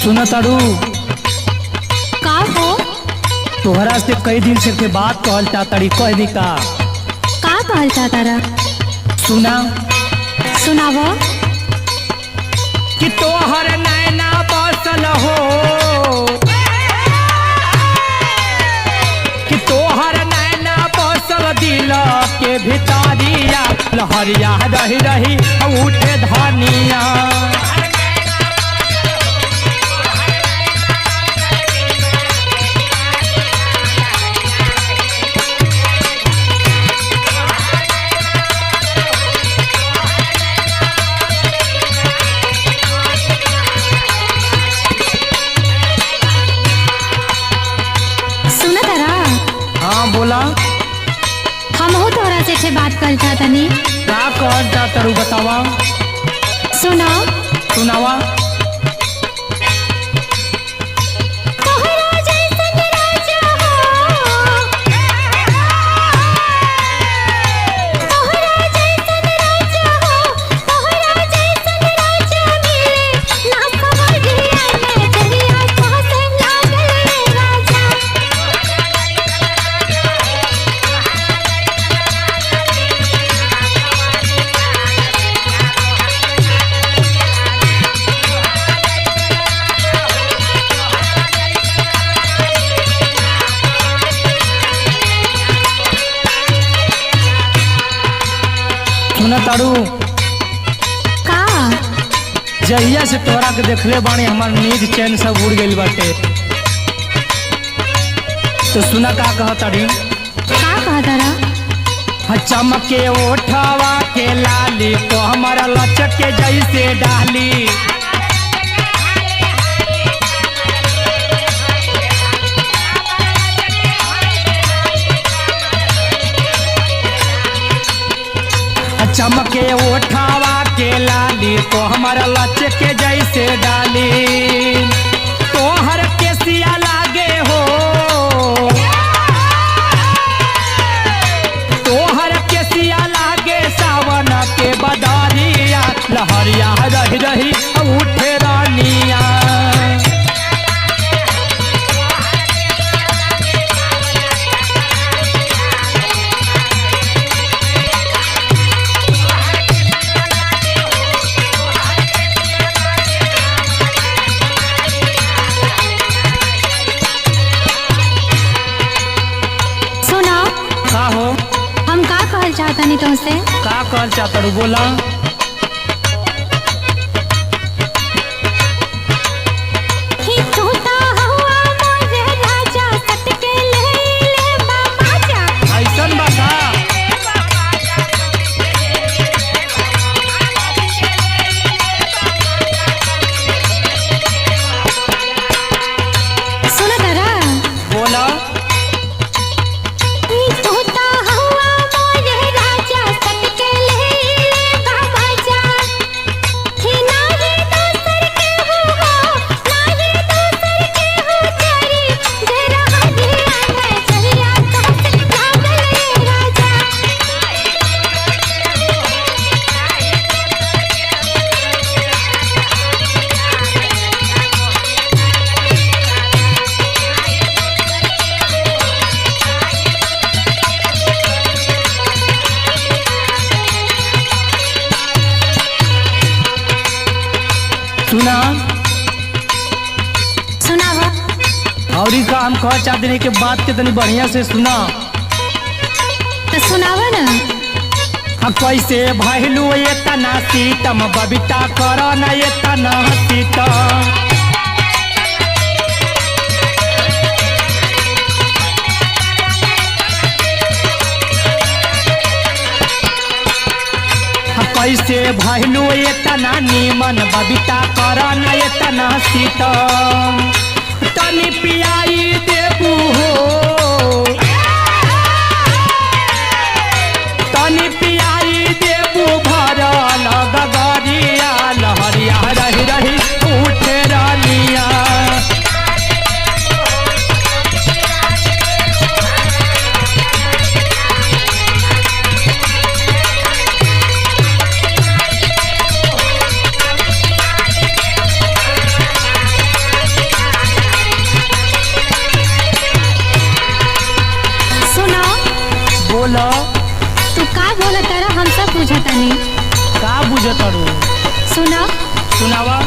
सुना तारू का हो? तोहरा से कई दिन से के बात कहल चाहताड़ी कह दी का कहल चाहतारा? सुना सुनाव। कि तोहर नैना बसल हो, कि तोहर नैना बसल दिल के भितारिया लहरिया रही रही उठे धनिया। बोला हम हो तोरा से बात कर चाहतनी। का कहल चाहतरू बतावा? सुना सुनावा। सुना तारू का? जहिया से तोरा के देखले बानी हमार नींद चैन सब उड़ गइल बाटे। तो सुना का कहताड़ी? का कहतारा? चमके ओठवा के लाली तो हमारा लचक के जैसे डाली। चमके ओठावा के लाली तो हमारा लचक के जैसे डाली। तोहर केसिया लागे हो, तोहर केसिया लागे सावन के बदरिया लहरिया रही रही उठे रानिया। चाहतनी तुमसे। का कहल चाहतरू बोला? ऐसन बता सुना तारा? बोला। सुना सुनावा। और का हम कह चाहते हैं कि बात के तनी बढ़िया से सुना। तो सुनावा ना। हम कैसे भइलू ये तना सीतम बबीता कर न ये तना सीतम। कैसे भइलू ये तना नीमन बबीता कर न ये तना सीतम। तनी पियाई देबू हो, तनी पियाई देबू भरल गगरिया लहरिया रही रही उठे रानिया। बोला तारा हम सब बुझतानी। का बुझत रू? सुना सुनावा।